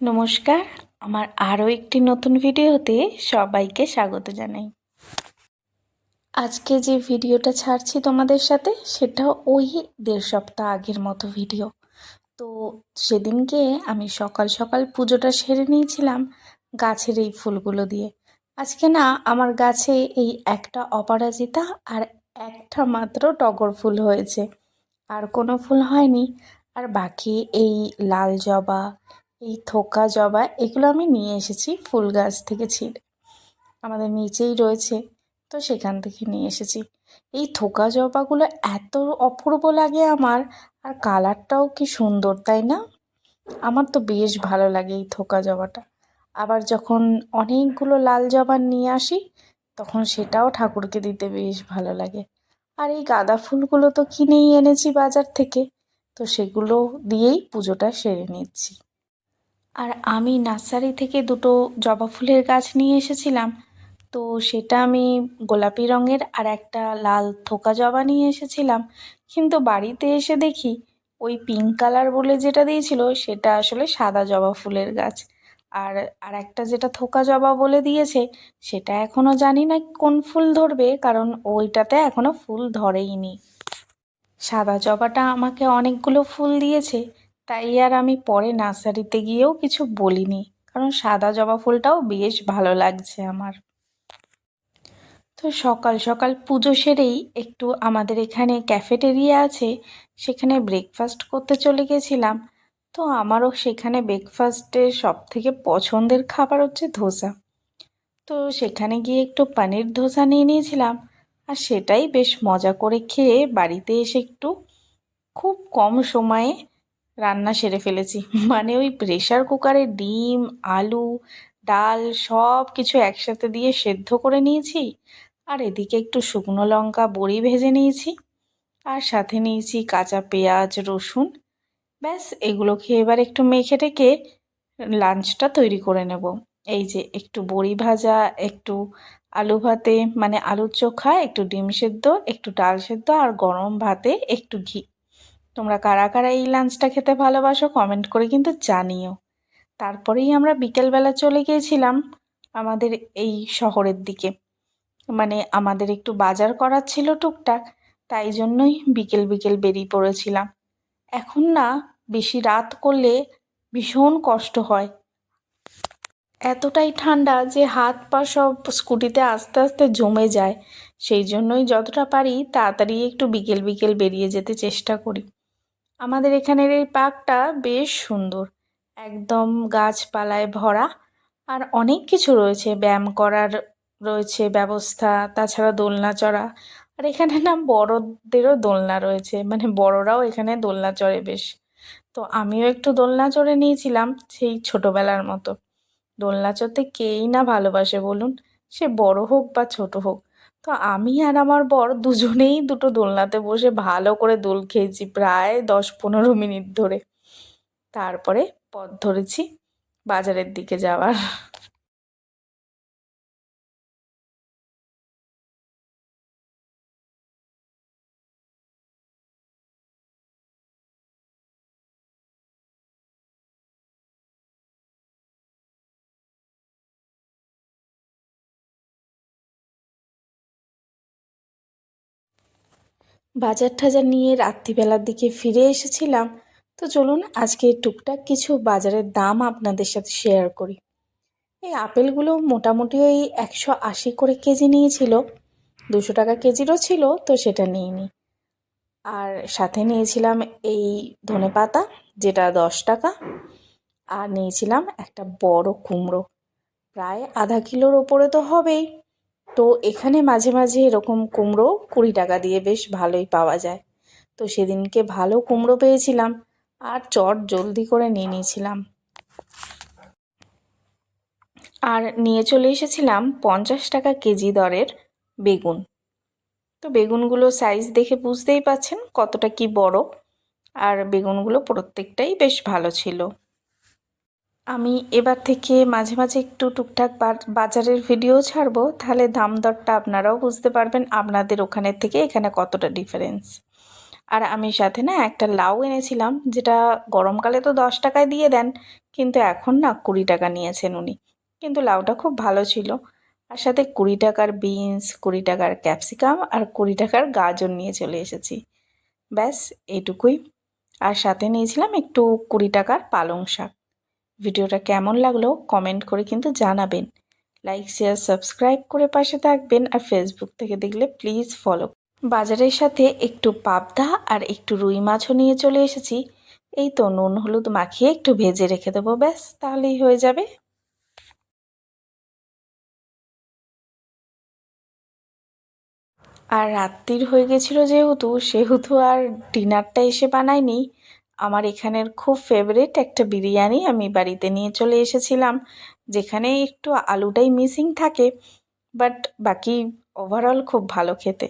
নমস্কার, আমার আরও একটি নতুন ভিডিওতে সবাইকে স্বাগত জানাই। আজকে যে ভিডিওটা ছাড়ছি তোমাদের সাথে সেটা ওই 1.5 সপ্তাহ আগের মতো ভিডিও। তো সেদিনকে আমি সকাল সকাল পুজোটা সেরে নিয়েছিলাম গাছের এই ফুলগুলো দিয়ে। আজকে না আমার গাছে এই একটা অপরাজিতা আর একটা মাত্র টগর ফুল হয়েছে, আর কোনো ফুল হয়নি। আর বাকি এই লাল জবা, এই থোকা জবা, এগুলো আমি নিয়ে এসেছি ফুল গাছ থেকে ছিঁড়ে, আমাদের নিচেই রয়েছে, তো সেখান থেকে নিয়ে এসেছি। এই থোকা জবাগুলো এত অপূর্ব লাগে আমার, আর কালারটাও কি সুন্দর, তাই না? আমার তো বেশ ভালো লাগে এই থোকা জবাটা। আবার যখন অনেকগুলো লাল জবা নিয়ে আসি তখন সেটাও ঠাকুরকে দিতে বেশ ভালো লাগে। আর এই গাঁদা ফুলগুলো তো কিনেই এনেছি বাজার থেকে, তো সেগুলো দিয়েই পুজোটা সেরে নিচ্ছি। আর আমি নার্সারি থেকে দুটো জবা ফুলের গাছ নিয়ে এসেছিলাম, তো সেটা আমি গোলাপি রঙের আর একটা লাল থোকা জবা নিয়ে এসেছিলাম। কিন্তু বাড়িতে এসে দেখি ওই পিঙ্ক কালার বলে যেটা দিয়েছিল সেটা আসলে সাদা জবা ফুলের গাছ, আর আর একটা যেটা থোকা জবা বলে দিয়েছে সেটা এখনও জানি না কোন ফুল ধরবে, কারণ ওইটাতে এখনও ফুল ধরেইনি। সাদা জবাটা আমাকে অনেকগুলো ফুল দিয়েছে, তাই আর আমি পরে নার্সারিতে গিয়েও কিছু বলিনি, কারণ সাদা জবা ফুলটাও বেশ ভালো লাগছে আমার। তো সকাল সকাল পুজো সেরেই একটু আমাদের এখানে ক্যাফেটেরিয়া আছে, সেখানে ব্রেকফাস্ট করতে চলে গেছিলাম। তো আমারও সেখানে ব্রেকফাস্টের সবথেকে পছন্দের খাবার হচ্ছে ধোসা। তো সেখানে গিয়ে একটু পনির ধোসা নিয়ে নিয়েছিলাম, আর সেটাই বেশ মজা করে খেয়ে বাড়িতে এসে একটু খুব কম সময়ে রান্না সেরে ফেলেছি। মানে ওই প্রেশার কুকারে ডিম, আলু, ডাল সব কিছু একসাথে দিয়ে সেদ্ধ করে নিয়েছি, আর এদিকে একটু শুকনো লঙ্কা বড়ি ভেজে নিয়েছি, আর সাথে নিয়েছি কাঁচা পেঁয়াজ, রসুন। ব্যাস এগুলো খেয়ে এবার একটু মেখে টেকে লাঞ্চটা তৈরি করে নেব। এই যে একটু বড়ি ভাজা, একটু আলু ভাতে মানে আলুর চোখা, একটু ডিম সেদ্ধ, একটু ডাল সেদ্ধ, আর গরম ভাতে একটু ঘি। তোমরা কারা কারা এই লাঞ্চটা খেতে ভালোবাসো কমেন্ট করে কিন্তু জানিও। তারপরেই আমরা বিকেলবেলা চলে গিয়েছিলাম আমাদের এই শহরের দিকে, মানে আমাদের একটু বাজার করার ছিল টুকটাক, তাই জন্যই বিকেল বিকেল বেরিয়ে পড়েছিলাম। এখন না বেশি রাত করলে ভীষণ কষ্ট হয়, এতটাই ঠান্ডা যে হাত পা সব স্কুটিতে আস্তে আস্তে জমে যায়। সেই জন্যই যতটা পারি তাড়াতাড়ি একটু বিকেল বিকেল বেরিয়ে যেতে চেষ্টা করি। আমাদের এখানের এই পার্কটা বেশ সুন্দর, একদম গাছপালায় ভরা, আর অনেক কিছু রয়েছে, ব্যায়াম করার রয়েছে ব্যবস্থা, তাছাড়া দোলনা চড়া। আর এখানে না বড়দেরও দোলনা রয়েছে, মানে বড়রাও এখানে দোলনা চড়ে বেশ। তো আমিও একটু দোলনা চড়ে নিয়েছিলাম সেই ছোটোবেলার মতো। দোলনা চড়তে কেই না ভালোবাসে বলুন, সে বড় হোক বা ছোট হোক। তো আমি আর আমার বর দুজনেই দুটো দোলনাতে বসে ভালো করে দোল খেয়েছি প্রায় 10-15 মিনিট ধরে। তারপরে পথ ধরেছি বাজারের দিকে যাওয়ার। বাজার টাজার নিয়ে রাত্রিবেলার দিকে ফিরে এসেছিলাম। তো চলুন আজকে টুকটাক কিছু বাজারের দাম আপনাদের সাথে শেয়ার করি। এই আপেলগুলো মোটামুটি ওই 180 করে কেজি নিয়েছিল, 200 টাকা কেজিরও ছিল, তো সেটা নিইনি। আর সাথে নিয়েছিলাম এই ধনেপাতা, যেটা 10 টাকা। আর নিয়েছিলাম একটা বড় কুমড়ো, প্রায় আধা কিলোর ওপরে তো হবেই। তো এখানে মাঝে মাঝে এরকম কুমড়ো 20 টাকা দিয়ে বেশ ভালোই পাওয়া যায়। তো সেদিনকে ভালো কুমড়ো পেয়েছিলাম, আর চট জলদি করে নিয়ে নিয়েছিলাম। আর নিয়ে চলে এসেছিলাম 50 টাকা কেজি দরের বেগুন। তো বেগুনগুলো সাইজ দেখে বুঝতেই পাচ্ছেন কতটা কি বড়, আর বেগুনগুলো প্রত্যেকটাই বেশ ভালো ছিল। আমি এবার থেকে মাঝে মাঝে একটু টুকটাক বাজারের ভিডিও ছাড়বো, তাহলে দাম দরটা আপনারাও বুঝতে পারবেন আপনাদের ওখানের থেকে এখানে কতটা ডিফারেন্স। আর আমি সাথে না একটা লাউ এনেছিলাম, যেটা গরমকালে তো 10 টাকায় দিয়ে দেন, কিন্তু এখন না 20 টাকা নিয়েছেন উনি। কিন্তু লাউটা খুব ভালো ছিল। আর সাথে 20 টাকার বিনস, 20 টাকার ক্যাপসিকাম আর 20 টাকার গাজর নিয়ে চলে এসেছি। ব্যাস এইটুকুই। আর সাথে নিয়েছিলাম একটু 20 টাকার পালং শাক। ভিডিওটা কেমন লাগলো কমেন্ট করে কিন্তু জানাবেন। লাইক, শেয়ার, সাবস্ক্রাইব করে পাশে থাকবেন। আর ফেসবুক থেকে দেখলে প্লিজ ফলো। বাজারের সাথে একটু পাবদা আর একটু রুই মাছও নিয়ে চলে এসেছি। এই তো নুন হলুদ মাখিয়ে একটু ভেজে রেখে দেবো, ব্যাস তাহলেই হয়ে যাবে। আর রাত্রির হয়ে গেছিলো সেহেতু আর ডিনারটা এসে বানাইনি। আমার এখানের খুব ফেভারিট একটা বিরিয়ানি আমি বাড়িতে নিয়ে চলে এসেছিলাম, যেখানে একটু আলুটাই মিসিং থাকে, বাট বাকি ওভারঅল খুব ভালো খেতে।